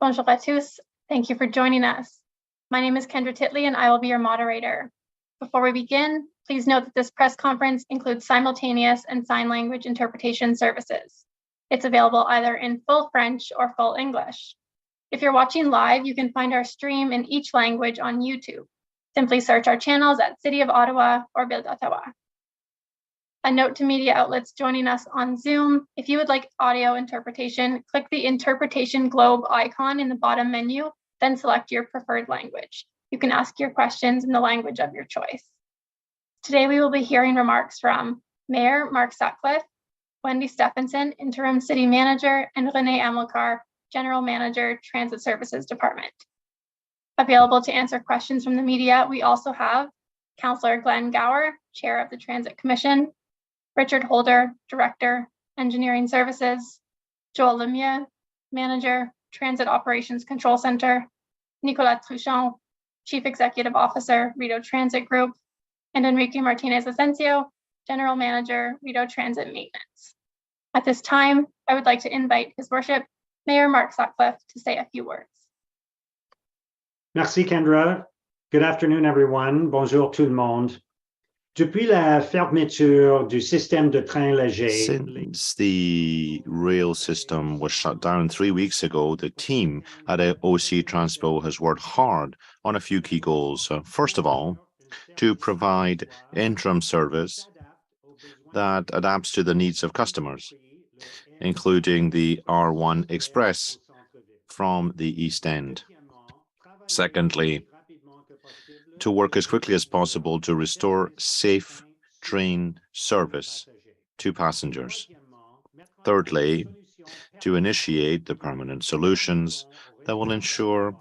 Bonjour à tous. Thank you for joining us. My name is Kendra Titley and I will be your moderator. Before we begin, please note that this press conference includes simultaneous and sign language interpretation services. It's available either in full French or full English. If you're watching live, you can find our stream in each language on YouTube. Simply search our channels at City of Ottawa or Ville d'Ottawa. A note to media outlets joining us on Zoom, if you would like audio interpretation, click the interpretation globe icon in the bottom menu, then select your preferred language. You can ask your questions in the language of your choice. Today we will be hearing remarks from Mayor Mark Sutcliffe, Wendy Stephenson, Interim City Manager, and Renee Amilcar, General Manager, Transit Services Department. Available to answer questions from the media, we also have Councillor Glenn Gower, Chair of the Transit Commission, Richard Holder, Director, Engineering Services, Joel Lemieux, Manager, Transit Operations Control Center, Nicolas Truchon, Chief Executive Officer, Rideau Transit Group, and Enrique Martinez Asensio, General Manager, Rideau Transit Maintenance. At this time, I would like to invite His Worship, Mayor Mark Sutcliffe, to say a few words. Merci, Kendra. Good afternoon, everyone. Bonjour tout le monde. Depuis la fermeture du système de train léger. Since the rail system was shut down 3 weeks ago, the team at OC Transpo has worked hard on a few key goals. First of all, to provide interim service that adapts to the needs of customers, including the R1 Express from the East End. Secondly, to work as quickly as possible to restore safe train service to passengers. Thirdly, to initiate the permanent solutions that will ensure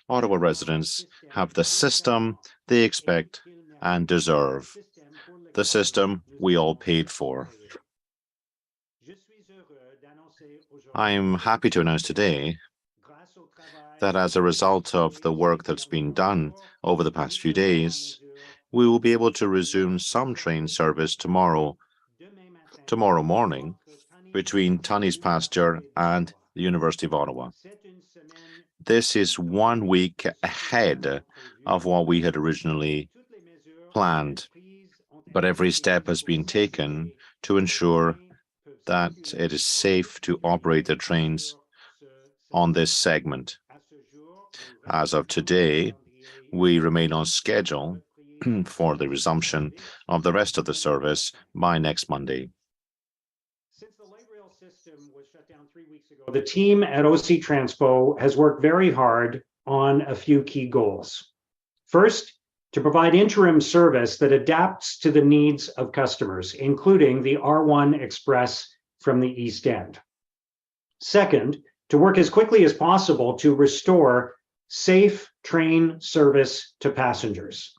Ottawa residents have the system they expect and deserve, the system we all paid for. I'm happy to announce today that as a result of the work that's been done over the past few days, we will be able to resume some train service tomorrow morning between Tunney's Pasture and the University of Ottawa. This is 1 week ahead of what we had originally planned, but every step has been taken to ensure that it is safe to operate the trains on this segment. As of today, we remain on schedule for the resumption of the rest of the service by next Monday. Since the light rail system was shut down 3 weeks ago, the team at OC Transpo has worked very hard on a few key goals. First, to provide interim service that adapts to the needs of customers, including the R1 Express from the East End. Second, to work as quickly as possible to restore safe train service to passengers.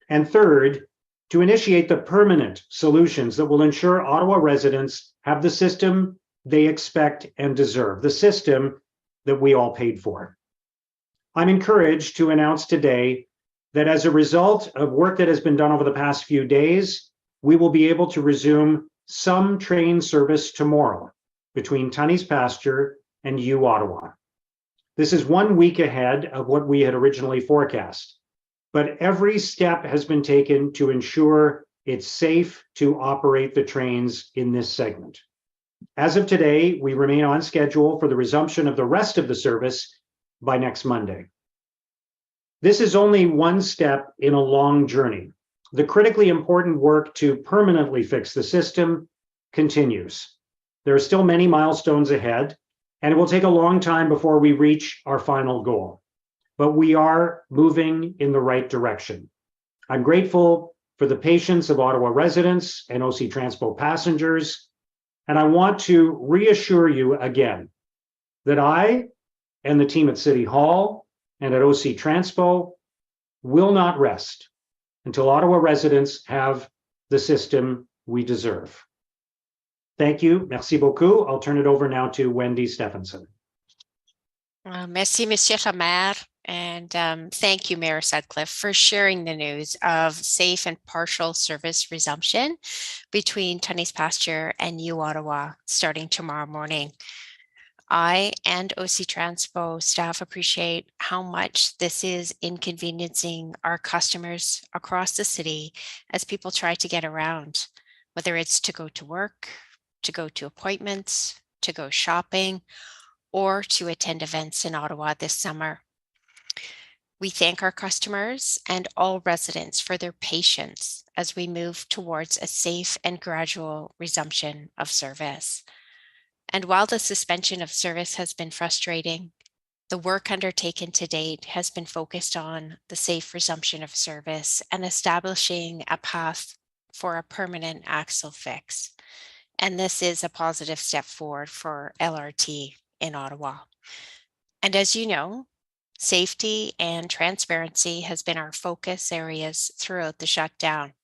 And third, to initiate the permanent solutions that will ensure Ottawa residents have the system they expect and deserve, the system that we all paid for. I'm encouraged to announce today that as a result of work that has been done over the past few days, we will be able to resume some train service tomorrow between Tunney's Pasture and U Ottawa. This is 1 week ahead of what we had originally forecast, but every step has been taken to ensure it's safe to operate the trains in this segment. As of today, we remain on schedule for the resumption of the rest of the service by next Monday. This is only one step in a long journey. The critically important work to permanently fix the system continues. There are still many milestones ahead, and it will take a long time before we reach our final goal. But we are moving in the right direction. I'm grateful for the patience of Ottawa residents and OC Transpo passengers, and I want to reassure you again that I and the team at City Hall and at OC Transpo will not rest until Ottawa residents have the system we deserve. Thank you. Merci beaucoup. I'll turn it over now to Wendy Stephenson. Merci, Monsieur le Maire. And thank you, Mayor Sutcliffe, for sharing the news of safe and partial service resumption between Tunney's Pasture and U Ottawa starting tomorrow morning. I and OC Transpo staff appreciate how much this is inconveniencing our customers across the city as people try to get around, whether it's to go to work, to go to appointments, to go shopping, or to attend events in Ottawa this summer. We thank our customers and all residents for their patience as we move towards a safe and gradual resumption of service. And while the suspension of service has been frustrating, the work undertaken to date has been focused on the safe resumption of service and establishing a path for a permanent axle fix. And this is a positive step forward for LRT in Ottawa. And as you know, safety and transparency has been our focus areas throughout the shutdown.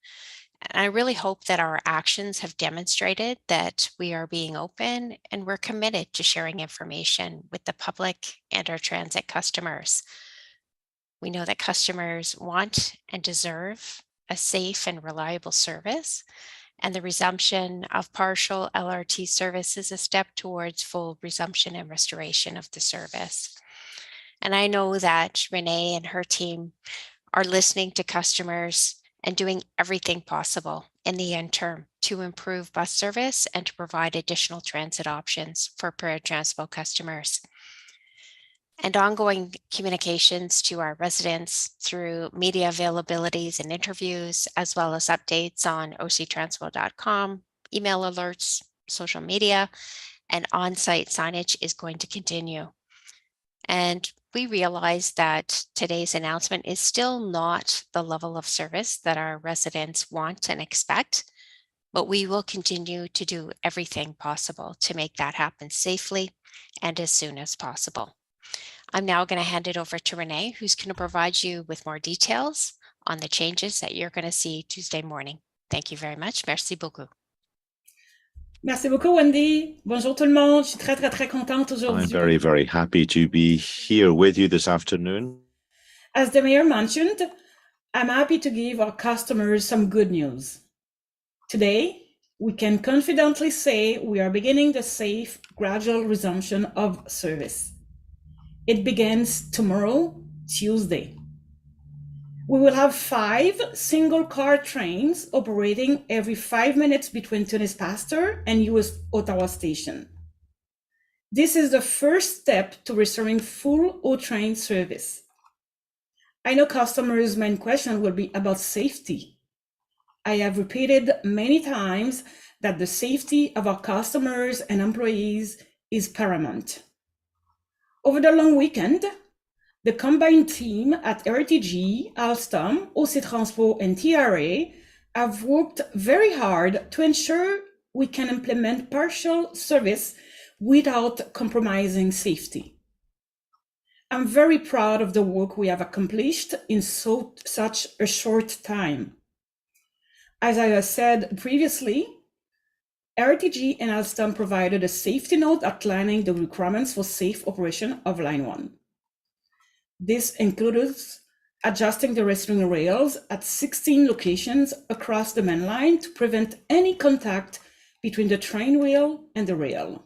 And I really hope that our actions have demonstrated that we are being open and we're committed to sharing information with the public and our transit customers. We know that customers want and deserve a safe and reliable service, and the resumption of partial LRT service is a step towards full resumption and restoration of the service. And I know that Renee and her team are listening to customers and doing everything possible in the interim to improve bus service and to provide additional transit options for Transpo customers. And ongoing communications to our residents through media availabilities and interviews, as well as updates on octranspo.com, email alerts, social media, and on-site signage is going to continue. And we realize that today's announcement is still not the level of service that our residents want and expect, but we will continue to do everything possible to make that happen safely and as soon as possible. I'm now going to hand it over to Renee, who's going to provide you with more details on the changes that you're going to see Tuesday morning. Thank you very much. Merci beaucoup. Merci beaucoup, Wendy. Bonjour tout le monde. Je suis très contente aujourd'hui. I'm very, very happy to be here with you this afternoon. As the mayor mentioned, I'm happy to give our customers some good news. Today, we can confidently say we are beginning the safe, gradual resumption of service. It begins tomorrow, Tuesday. We will have 5 single-car trains operating every 5 minutes between Tunis Pasteur and US Ottawa Station. This is the first step to restoring full O-train service. I know customers' main question will be about safety. I have repeated many times that the safety of our customers and employees is paramount. Over the long weekend, the combined team at RTG, Alstom, OC Transpo, and TRA have worked very hard to ensure we can implement partial service without compromising safety. I'm very proud of the work we have accomplished in such a short time. As I have said previously, RTG and Alstom provided a safety note outlining the requirements for safe operation of Line 1. This includes adjusting the restroom rails at 16 locations across the main line to prevent any contact between the train wheel and the rail.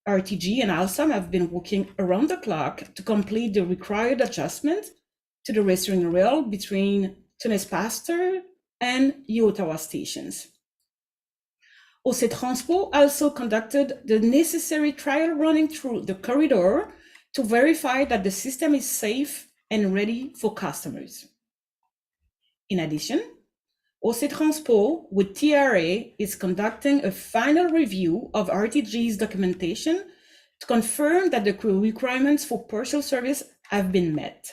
RTG and Alstom have been working around the clock to complete the required adjustment to the restroom rail between Tunis Pasteur and Ottawa stations. OC Transpo also conducted the necessary trial running through the corridor to verify that the system is safe and ready for customers. In addition, OC Transpo with TRA is conducting a final review of RTG's documentation to confirm that the requirements for partial service have been met.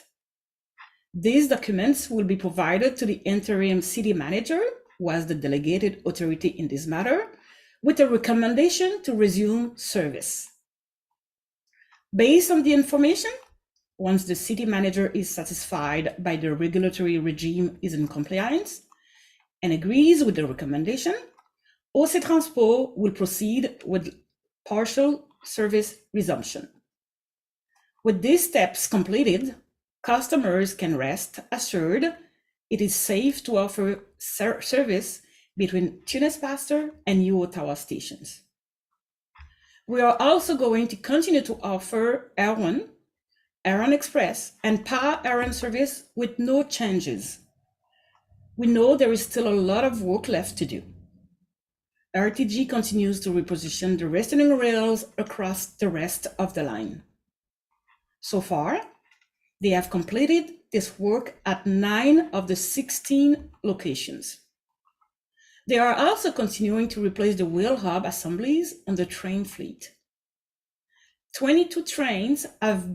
These documents will be provided to the interim city manager, who has the delegated authority in this matter, with a recommendation to resume service. Based on the information, once the city manager is satisfied by the regulatory regime is in compliance and agrees with the recommendation, OC Transpo will proceed with partial service resumption. With these steps completed, customers can rest assured it is safe to offer service between Tunis Pasteur and Ottawa stations. We are also going to continue to offer Air1, Air1 Express, and PA Air1 service with no changes. We know there is still a lot of work left to do. RTG continues to reposition the returning rails across the rest of the line. So far, they have completed this work at 9 of the 16 locations. They are also continuing to replace the wheel hub assemblies on the train fleet. 22 trains have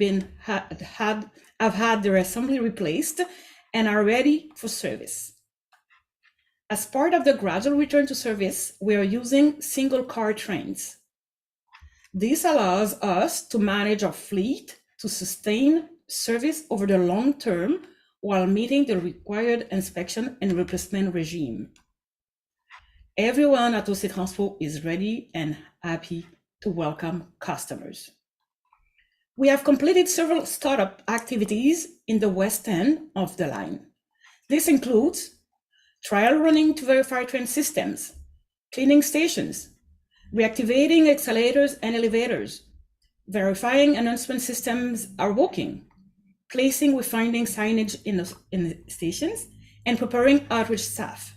had their assembly replaced and are ready for service. As part of the gradual return to service, we are using single car trains. This allows us to manage our fleet to sustain service over the long term while meeting the required inspection and replacement regime. Everyone at OC Transpo is ready and happy to welcome customers. We have completed several startup activities in the west end of the line. This includes trial running to verify train systems, cleaning stations, reactivating accelerators and elevators, verifying announcement systems are working, placing wayfinding signage in the stations, and preparing outreach staff.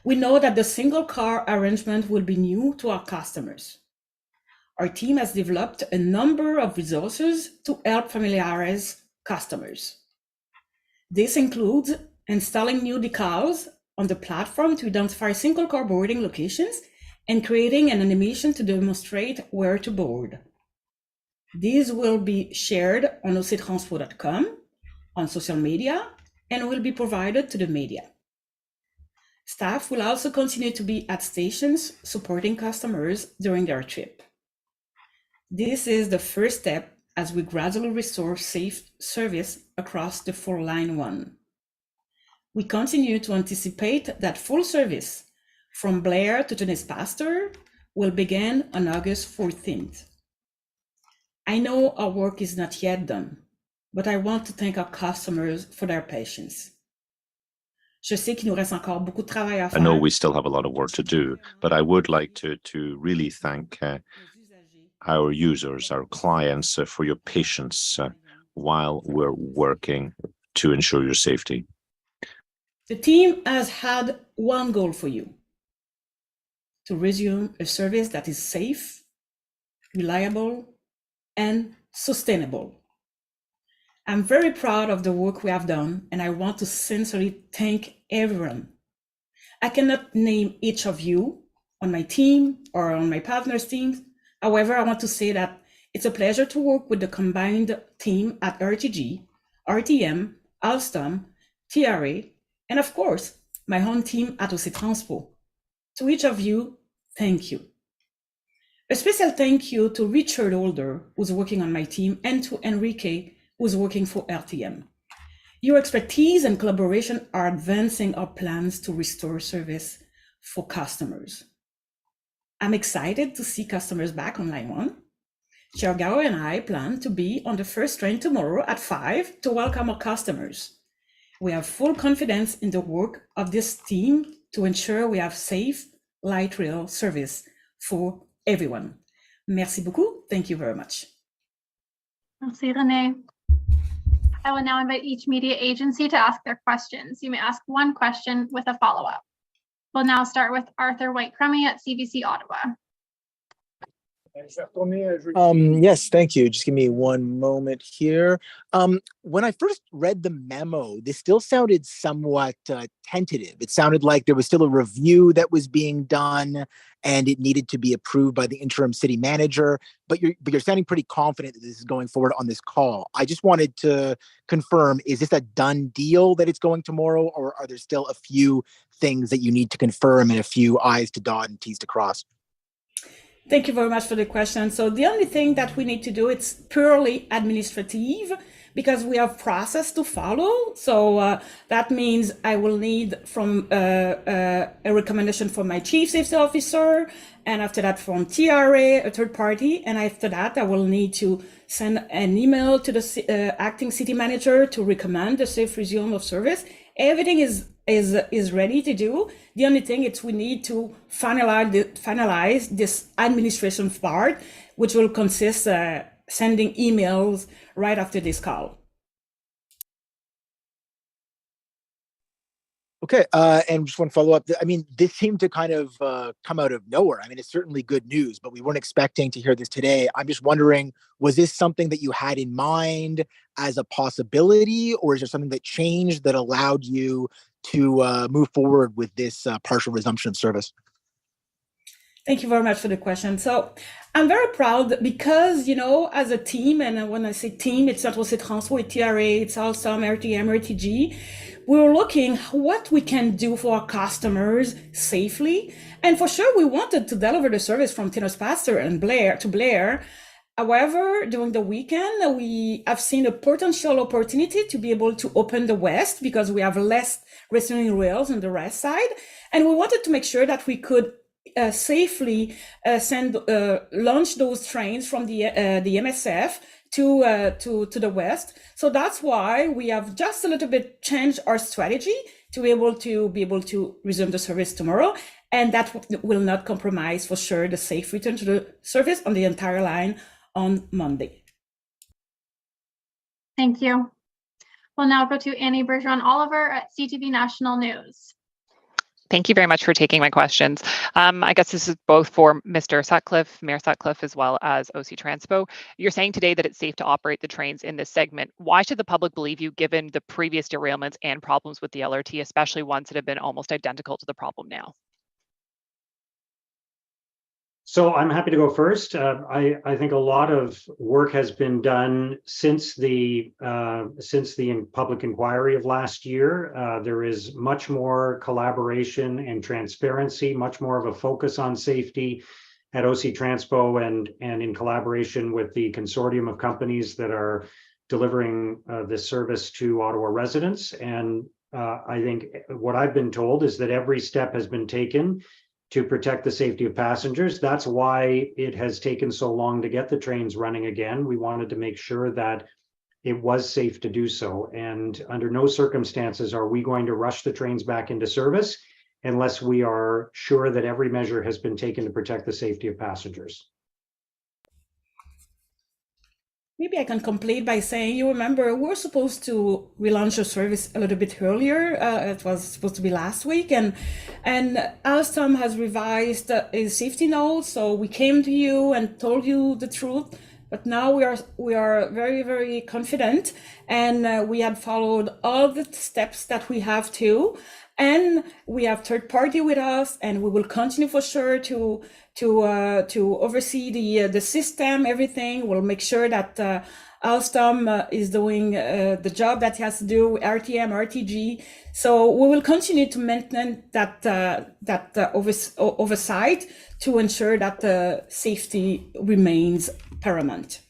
We know that the single car arrangement will be new to our customers. Our team has developed a number of resources to help familiarize customers. This includes installing new decals on the platform to identify single car boarding locations and creating an animation to demonstrate where to board. These will be shared on octranspo.com, on social media, and will be provided to the media. Staff will also continue to be at stations supporting customers during their trip. This is the first step as we gradually restore safe service across the full Line 1. We continue to anticipate that full service from Blair to Tunis Pasteur will begin on August 14th. I know our work is not yet done, but I want to thank our customers for their patience. Je sais qu'il nous reste encore beaucoup de travail à faire. I know we still have a lot of work to do, but I would like to really thank our users, our clients, for your patience while we're working to ensure your safety. The team has had one goal for you: to resume a service that is safe, reliable, and sustainable. I'm very proud of the work we have done, and I want to sincerely thank everyone. I cannot name each of you on my team or on my partners' teams. However, I want to say that it's a pleasure to work with the combined team at RTG, RTM, Alstom, TRA, and of course, my own team at OC Transpo. To each of you, thank you. A special thank you to Richard Holder, who's working on my team, and to Enrique, who's working for RTM. Your expertise and collaboration are advancing our plans to restore service for customers. I'm excited to see customers back on Line 1. Chair Gao and I plan to be on the first train tomorrow at 5 to welcome our customers. We have full confidence in the work of this team to ensure we have safe light rail service for everyone. Merci beaucoup. Thank you very much. Merci, Renee. I will now invite each media agency to ask their questions. You may ask one question with a follow-up. We'll now start with Arthur White-Crummey at CBC Ottawa. Yes, thank you. Just give me one moment here. When I first read the memo, this still sounded somewhat tentative. It sounded like there was still a review that was being done and it needed to be approved by the interim city manager, but you're sounding pretty confident that this is going forward on this call. I just wanted to confirm, is this a done deal that it's going tomorrow, or are there still a few things that you need to confirm and a few I's to dot and T's to cross? Thank you very much for the question. So the only thing that we need to do, it's purely administrative because we have process to follow. So that means I will need from a recommendation from my chief safety officer, and after that from TRA, a third party. And after that, I will need to send an email to the acting city manager to recommend the safe resume of service. Everything is is ready to do. The only thing is we need to finalize this administration part, which will consist sending emails right after this call. Okay, and just one follow-up. I mean, this seemed to kind of come out of nowhere. I mean, it's certainly good news, but we weren't expecting to hear this today. I'm just wondering, was this something that you had in mind as a possibility, or is there something that changed that allowed you to move forward with this partial resumption of service? Thank you very much for the question. So I'm very proud because, you know, as a team, and when I say team, it's not only Transpo, it's TRA, it's Alstom, RTM, RTG. We were looking what we can do for our customers safely. And for sure, we wanted to deliver the service from Tennis Pastor and Blair to Blair. However, during the weekend, we have seen a potential opportunity to be able to open the West because we have less restraining rails on the West side. And we wanted to make sure that we could safely launch those trains from the MSF to the West. So that's why we have just a little bit changed our strategy to be able to resume the service tomorrow. And that will not compromise for sure the safe return to the service on the entire line on Monday. Thank you. We'll now go to Annie Bergeron-Oliver at CTV National News. Thank you very much for taking my questions. I guess this is both for Mr. Sutcliffe, Mayor Sutcliffe, as well as OC Transpo. You're saying today that it's safe to operate the trains in this segment. Why should the public believe you given the previous derailments and problems with the LRT, especially ones that have been almost identical to the problem now? So I'm happy to go first. I think a lot of work has been done since the public inquiry of last year. There is much more collaboration and transparency, much more of a focus on safety at OC Transpo and in collaboration with the consortium of companies that are delivering this service to Ottawa residents. And I think what I've been told is that every step has been taken to protect the safety of passengers. That's why it has taken so long to get the trains running again. We wanted to make sure that it was safe to do so. And under no circumstances are we going to rush the trains back into service unless we are sure that every measure has been taken to protect the safety of passengers. Maybe I can complete by saying, you remember, we're supposed to relaunch the service a little bit earlier. It was supposed to be last week, and Alstom has revised his safety notes. So we came to you and told you the truth. But now we are very, very confident, and we have followed all the steps that we have to. And we have third party with us, and we will continue for sure to oversee the system, everything. We'll make sure that Alstom is doing the job that he has to do, RTM, RTG. So we will continue to maintain that oversight to ensure that safety remains paramount.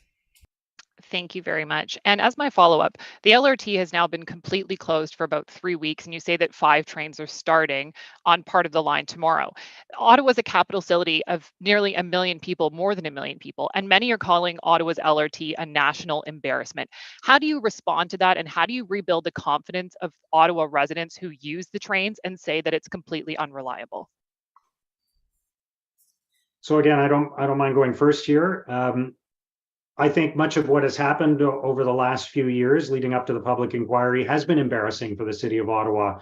Thank you very much. And as my follow-up, the LRT has now been completely closed for about 3 weeks, and you say that 5 trains are starting on part of the line tomorrow. Ottawa is a capital city of nearly 1 million people, more than 1 million people, and many are calling Ottawa's LRT a national embarrassment. How do you respond to that, and how do you rebuild the confidence of Ottawa residents who use the trains and say that it's completely unreliable? So again, I don't mind going first here. I think much of what has happened over the last few years leading up to the public inquiry has been embarrassing for the city of Ottawa.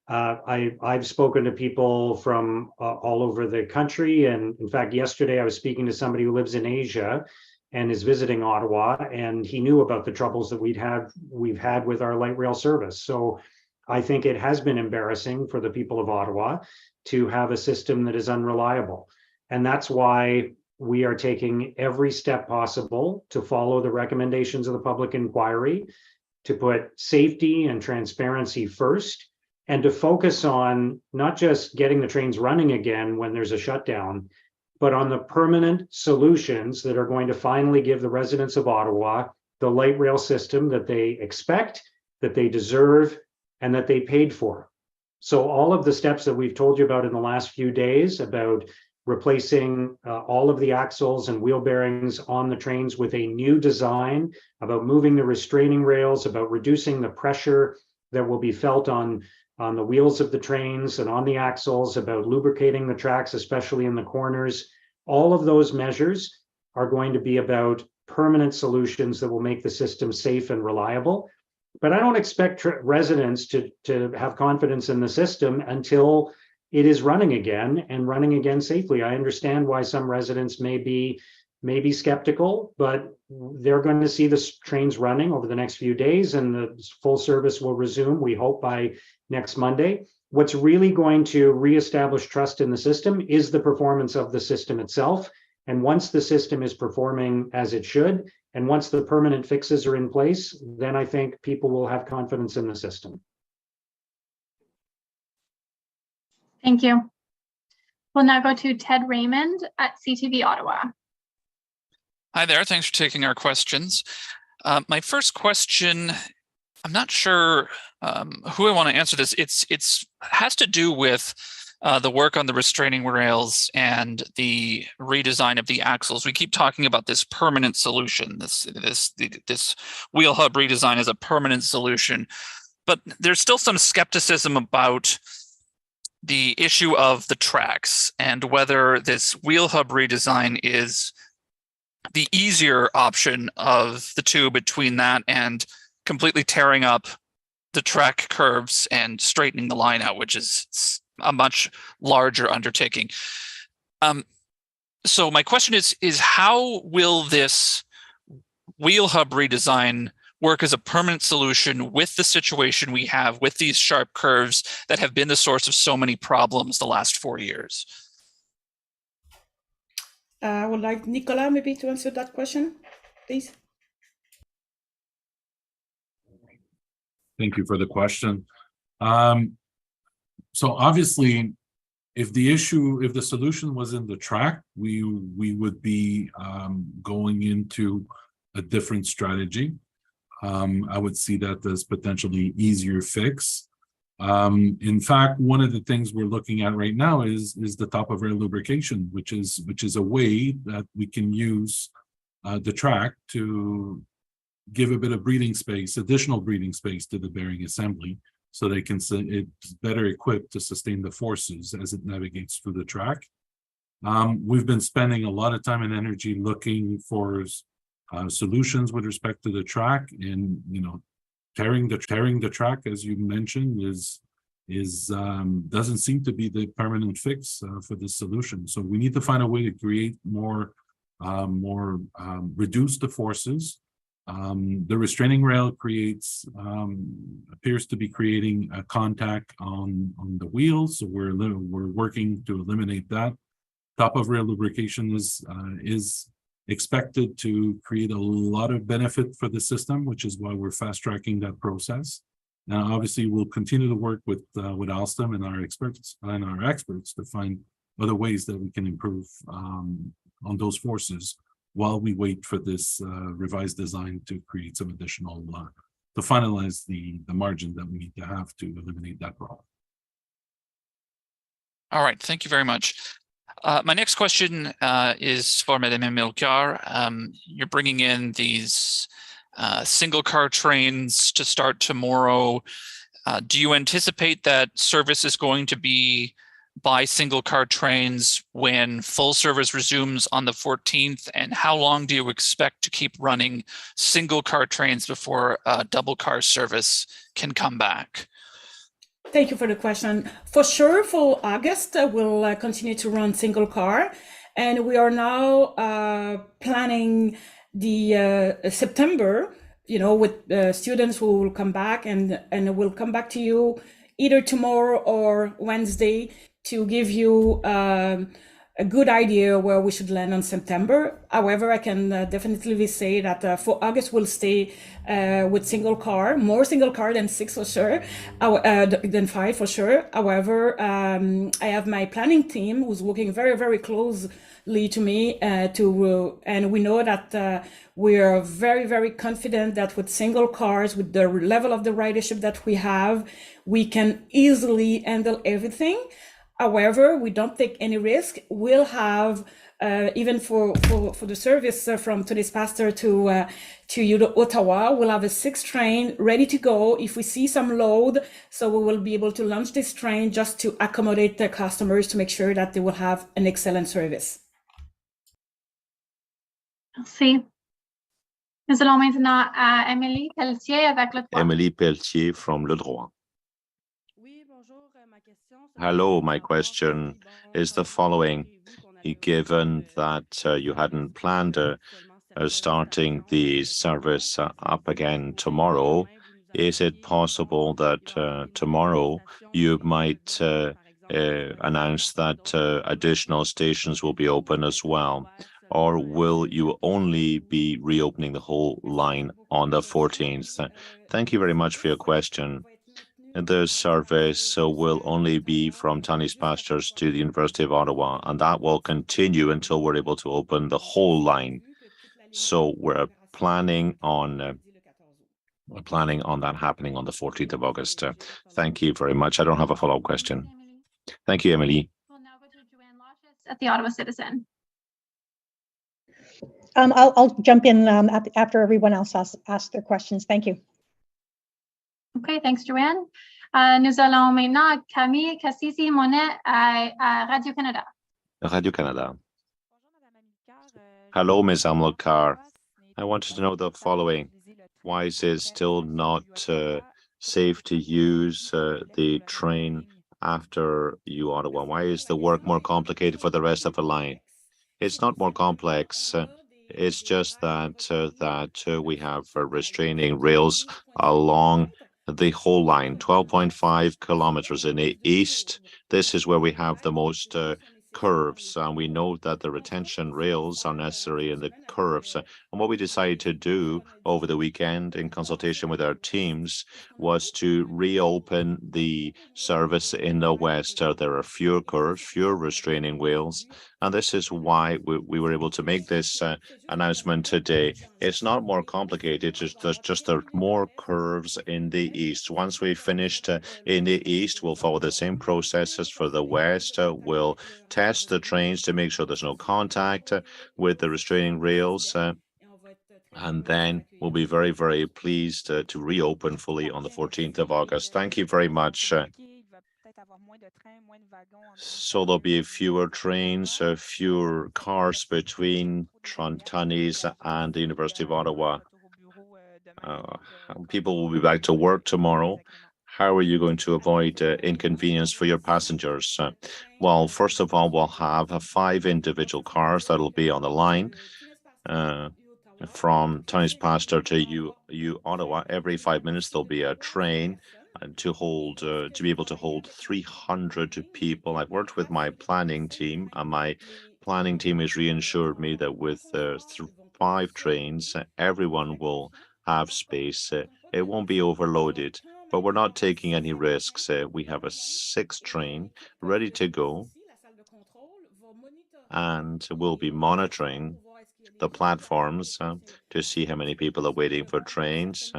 I've spoken to people from all over the country. And in fact, yesterday I was speaking to somebody who lives in Asia and is visiting Ottawa, and he knew about the troubles that we've had with our light rail service. So I think it has been embarrassing for the people of Ottawa to have a system that is unreliable. And that's why we are taking every step possible to follow the recommendations of the public inquiry, to put safety and transparency first, and to focus on not just getting the trains running again when there's a shutdown, but on the permanent solutions that are going to finally give the residents of Ottawa the light rail system that they expect, that they deserve, and that they paid for. So all of the steps that we've told you about in the last few days about replacing all of the axles and wheel bearings on the trains with a new design, about moving the restraining rails, about reducing the pressure that will be felt on on the wheels of the trains and on the axles, about lubricating the tracks, especially in the corners. All of those measures are going to be about permanent solutions that will make the system safe and reliable. But I don't expect residents to have confidence in the system until it is running again and running again safely. I understand why some residents may be skeptical, but they're going to see the trains running over the next few days, and the full service will resume, we hope, by next Monday. What's really going to reestablish trust in the system is the performance of the system itself. And once the system is performing as it should, and once the permanent fixes are in place, then I think people will have confidence in the system. Thank you. We'll now go to Ted Raymond at CTV Ottawa. Hi there, thanks for taking our questions. My first question, I'm not sure who I want to answer this. It's has to do with the work on the restraining rails and the redesign of the axles. We keep talking about this permanent solution. This wheel hub redesign is a permanent solution, but there's still some skepticism about the issue of the tracks and whether this wheel hub redesign is the easier option of the two between that and completely tearing up the track curves and straightening the line out, which is a much larger undertaking. So my question is how will this wheel hub redesign work as a permanent solution with the situation we have with these sharp curves that have been the source of so many problems the last 4 years? I would like Nicolas maybe to answer that question, please. Thank you for the question. So obviously, if the solution was in the track, we would be going into a different strategy. I would see that as potentially easier fix. In fact, one of the things we're looking at right now is the top of rail lubrication, which is a way that we can use the track to give a bit of breathing space, additional breathing space to the bearing assembly, so they can it's better equipped to sustain the forces as it navigates through the track. We've been spending a lot of time and energy looking for solutions with respect to the track, and tearing the track, as you mentioned, doesn't seem to be the permanent fix for this solution. So we need to find a way to create reduce the forces. The restraining rail appears to be creating a contact on the wheels, so we're working to eliminate that. Top of rail lubrication is expected to create a lot of benefit for the system, which is why we're fast tracking that process. Now, obviously, we'll continue to work with Alstom and our experts to find other ways that we can improve on those forces while we wait for this revised design to create some additional, to finalize the margin that we need to have to eliminate that problem. All right, thank you very much. My next question is for Madame Amilcar. You're bringing in these single car trains to start tomorrow. Do you anticipate that service is going to be by single car trains when full service resumes on the 14th? And how long do you expect to keep running single car trains before double car service can come back? Thank you for the question. For sure, for August, we'll continue to run single car. And we are now planning the September, with students who will come back, and we'll come back to you either tomorrow or Wednesday to give you a good idea where we should land on September. However, I can definitely say that for August, we'll stay with single car, more single car than 6 for sure, than 5 for sure. However, I have my planning team who's working very, very closely to me and we know that we are very, very confident that with single cars, with the level of the ridership that we have, we can easily handle everything. However, we don't take any risk. We'll have even for the service from today's pastor to Ottawa, we'll have a 6th train ready to go if we see some load. So we will be able to launch this train just to accommodate the customers to make sure that they will have an excellent service. Merci. Nous allons maintenant à Émilie Pelletier avec le droit. Emily Pelletier from Le Droit. Hello, my question is the following. Given that you hadn't planned starting the service up again tomorrow, is it possible that tomorrow you might announce that additional stations will be open as well? Or will you only be reopening the whole line on the 14th? Thank you very much for your question. The service will only be from Tunney's Pastures to the University of Ottawa, and that will continue until we're able to open the whole line. So we're planning on that happening on the 14th of August. Thank you very much. I don't have a follow-up question. Thank you, Emily. We'll now go to Joanne Loshes at the Ottawa Citizen. I'll jump in after everyone else asks their questions. Thank you. OK, thanks, Joanne. Nous allons maintenant à Camille Cassisi-Monet à Radio-Canada. Radio-Canada. Hello, Ms. Amilcar. I wanted to know the following. Why is it still not safe to use the train after Ottawa? Why is the work more complicated for the rest of the line? It's not more complex. It's just that we have restraining rails along the whole line, 12.5 kilometers in the east. This is where we have the most curves, and we know that the retention rails are necessary in the curves. And what we decided to do over the weekend in consultation with our teams was to reopen the service in the west. There are fewer curves, fewer restraining wheels, and this is why we were able to make this announcement today. It's not more complicated, there's just more curves in the east. Once we've finished in the east, we'll follow the same processes for the west. We'll test the trains to make sure there's no contact with the restraining rails. And then we'll be very, very pleased to reopen fully on the 14th of August. Thank you very much. So there'll be fewer trains, fewer cars between Tunney's and the University of Ottawa. People will be back to work tomorrow. How are you going to avoid inconvenience for your passengers? Well, first of all, we'll have 5 individual cars that'll be on the line from Tunney's Pasture to Ottawa. Every 5 minutes, there'll be a train to be able to hold 300 people. I've worked with my planning team, and my planning team has reassured me that with 5 trains, everyone will have space. It won't be overloaded, but we're not taking any risks. We have a 6th train ready to go, and we'll be monitoring the platforms to see how many people are waiting for trains.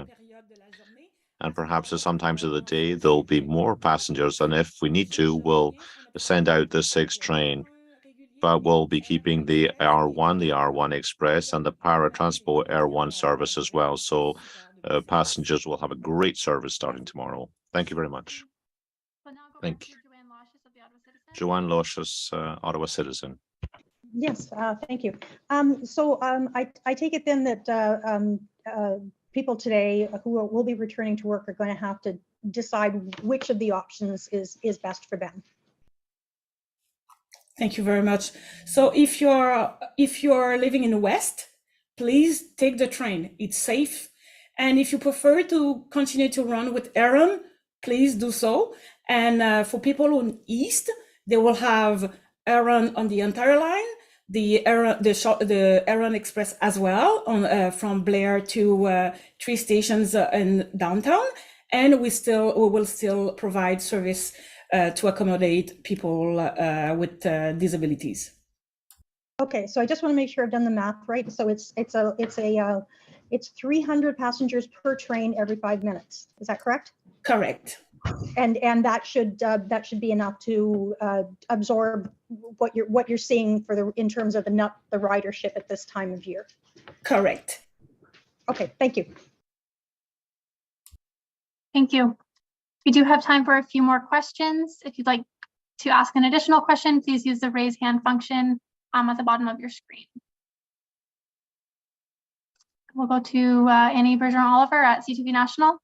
And perhaps at some times of the day, there'll be more passengers. And if we need to, we'll send out the 6th train. But we'll be keeping the R1 Express, and the Transpo R1 service as well. So passengers will have a great service starting tomorrow. Thank you very much. Thank you. Joanne Loshes, Ottawa Citizen. Yes, thank you. So I take it then that people today who will be returning to work are going to have to decide which of the options is best for them. Thank you very much. So if you're living in the West, please take the train. It's safe. And if you prefer to continue to run with Aeron, please do so. And for people on East, they will have Aeron on the entire line, the Aeron Express as well, from Blair to 3 stations in downtown. And we will still provide service to accommodate people with disabilities. Okay, so I just want to make sure I've done the math right. So it's 300 passengers per train every 5 minutes. Is that correct? Correct. And that should be enough to absorb what you're seeing in terms of the ridership at this time of year. Correct. Okay, thank you. Thank you. We do have time for a few more questions. If you'd like to ask an additional question, please use the raise hand function at the bottom of your screen. We'll go to Annie Bergeron-Oliver at CTV National.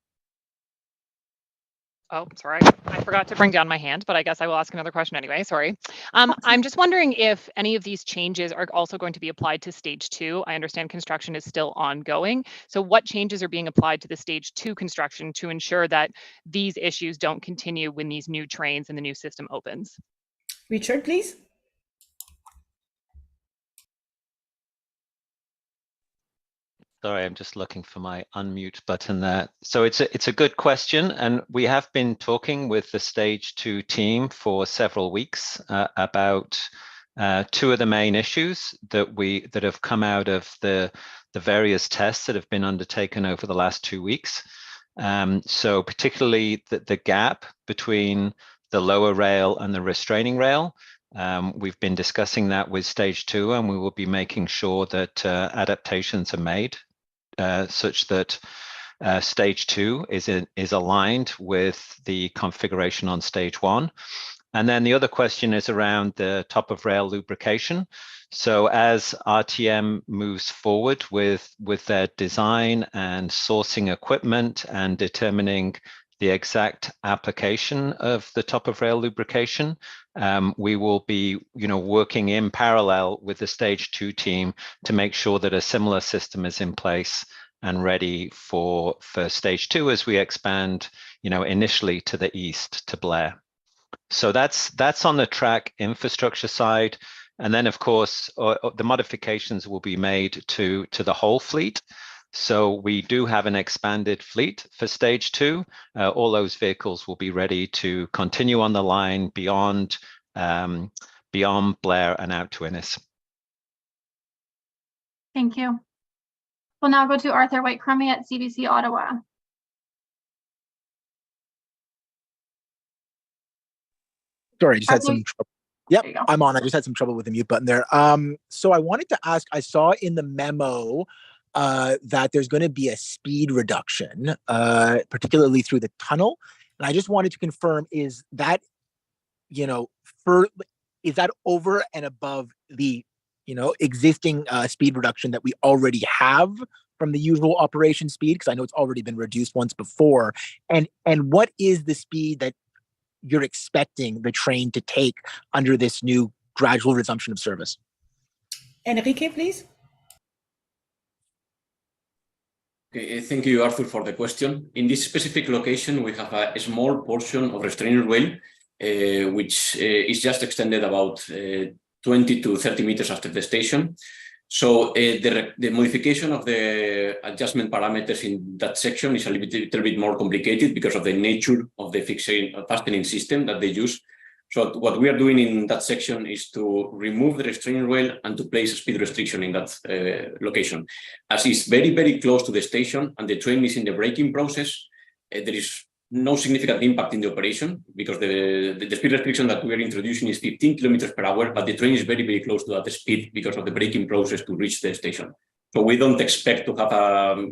Oh, sorry. I forgot to bring down my hand, but I guess I will ask another question anyway. Sorry. I'm just wondering if any of these changes are also going to be applied to stage 2. I understand construction is still ongoing. So what changes are being applied to the stage 2 construction to ensure that these issues don't continue when these new trains and the new system opens? Richard, please. Sorry, I'm just looking for my unmute button there. So it's a good question, and we have been talking with the Stage 2 team for several weeks about two of the main issues that have come out of the various tests that have been undertaken over the last 2 weeks. So particularly the gap between the lower rail and the restraining rail. We've been discussing that with Stage 2, and we will be making sure that adaptations are made such that Stage 2 is aligned with the configuration on Stage 1. And then the other question is around the top of rail lubrication. So as RTM moves forward with their design and sourcing equipment and determining the exact application of the top of rail lubrication, we will be working in parallel with the Stage 2 team to make sure that a similar system is in place and ready for Stage 2 as we expand initially to the east to Blair. So that's on the track infrastructure side. And then of course the modifications will be made to the whole fleet. So we do have an expanded fleet for Stage 2. All those vehicles will be ready to continue on the line beyond Blair and out to Innis. Thank you. We'll now go to Arthur White-Crummey at CBC Ottawa. Sorry, I just had some trouble. Yep, There you go. I'm on. I just had some trouble with the mute button there. So I wanted to ask, I saw in the memo that there's going to be a speed reduction, particularly through the tunnel. And I just wanted to confirm, is that, is that over and above the, existing speed reduction that we already have from the usual operation speed? Because I know it's already been reduced once before. And what is the speed that you're expecting the train to take under this new gradual resumption of service? Enrique, please. Okay, thank you, Arthur, for the question. In this specific location, we have a small portion of restraining rail, which is just extended about 20 to 30 meters after the station. So the modification of the adjustment parameters in that section is a little bit more complicated because of the nature of the fastening system that they use. So what we are doing in that section is to remove the restraining rail and to place a speed restriction in that location. As it's very, very close to the station and the train is in the braking process, there is no significant impact in the operation because the speed restriction that we are introducing is 15 kilometers per hour, but the train is very, very close to that speed because of the braking process to reach the station. So we don't expect to have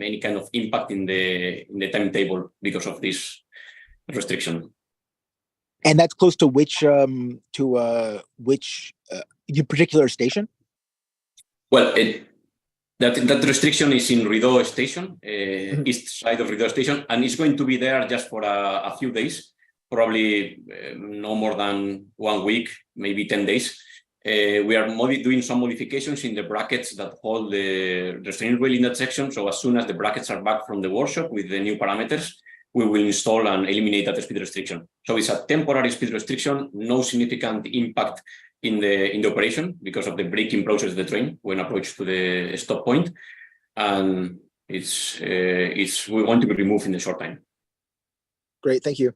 any kind of impact in the timetable because of this restriction. And that's close to which particular station? Well, that restriction is in Rideau Station, east side of Rideau Station, and it's going to be there just for a few days, probably no more than 1 week, maybe 10 days. We are doing some modifications in the brackets that hold the restraining rail in that section. So as soon as the brackets are back from the workshop with the new parameters, we will install and eliminate that speed restriction. So it's a temporary speed restriction, no significant impact in the operation because of the braking process of the train when approached to the stop point, and we want to be removed in the short time. Great, thank you.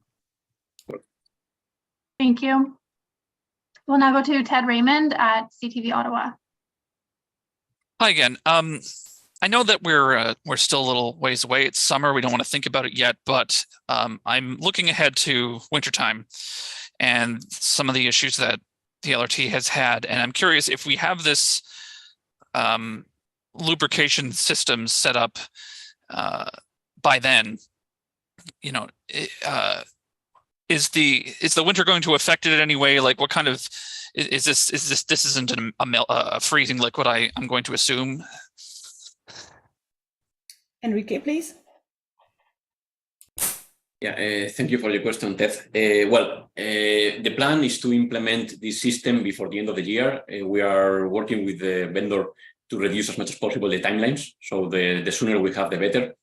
Thank you. We'll now go to Ted Raymond at CTV Ottawa. Hi again. I know that we're still a little ways away. It's summer. We don't want to think about it yet, but I'm looking ahead to wintertime and some of the issues that the LRT has had. And I'm curious if we have this lubrication system set up by then, you know, is the winter going to affect it in any way? Like, what kind of this isn't a freezing liquid, I'm going to assume. Enrique, please. Yeah, thank you for your question, Ted. The plan is to implement this system before the end of the year. We are working with the vendor to reduce as much as possible the timelines. So the sooner we have, the better.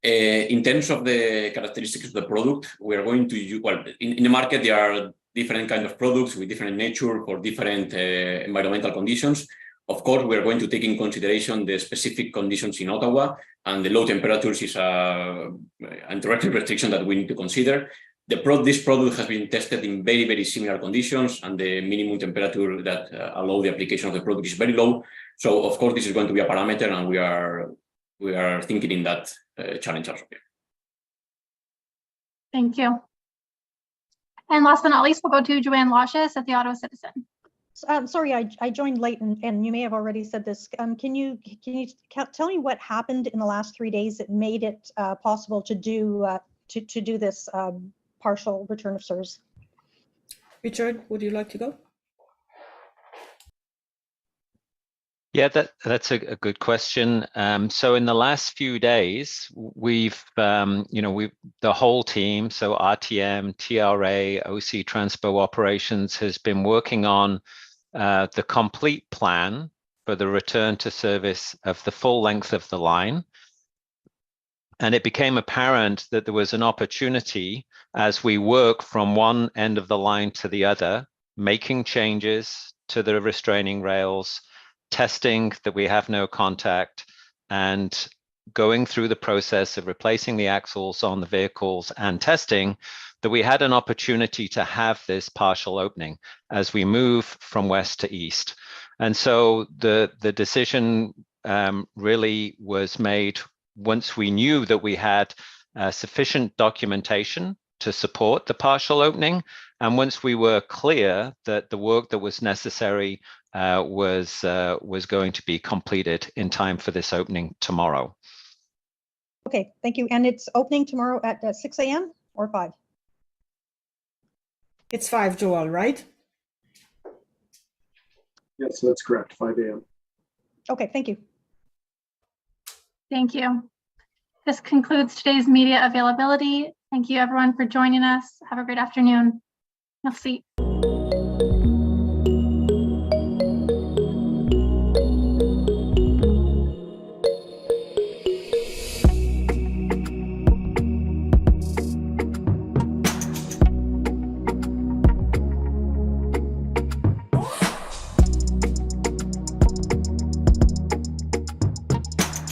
In terms of the characteristics of the product, we are going to use, in the market, there are different kinds of products with different nature for different environmental conditions. Of course, we are going to take in consideration the specific conditions in Ottawa, and the low temperatures is a direct restriction that we need to consider. This product has been tested in very, very similar conditions, and the minimum temperature that allow the application of the product is very low. So, of course, this is going to be a parameter, and we are thinking in that challenge also. Thank you. And last but not least, we'll go to Joanne Lashes at the Ottawa Citizen. Sorry, I joined late, and you may have already said this. Can you tell me what happened in the last 3 days that made it possible to do this partial return of service? Richard, would you like to go? Yeah, that's a good question. So in the last few days, we've the whole team, so RTM, TRA, OC Transpo operations, has been working on the complete plan for the return to service of the full length of the line. And it became apparent that there was an opportunity as we work from one end of the line to the other, making changes to the restraining rails, testing that we have no contact, and going through the process of replacing the axles on the vehicles and testing, that we had an opportunity to have this partial opening as we move from west to east. And so the decision really was made once we knew that we had sufficient documentation to support the partial opening, and once we were clear that the work that was necessary was going to be completed in time for this opening tomorrow. Okay, thank you. And it's opening tomorrow at 6 a.m. or 5? It's 5, Joel, right? Yes, that's correct, 5 a.m. Okay, thank you. Thank you. This concludes today's media availability. Thank you everyone for joining us. Have a great afternoon. Merci.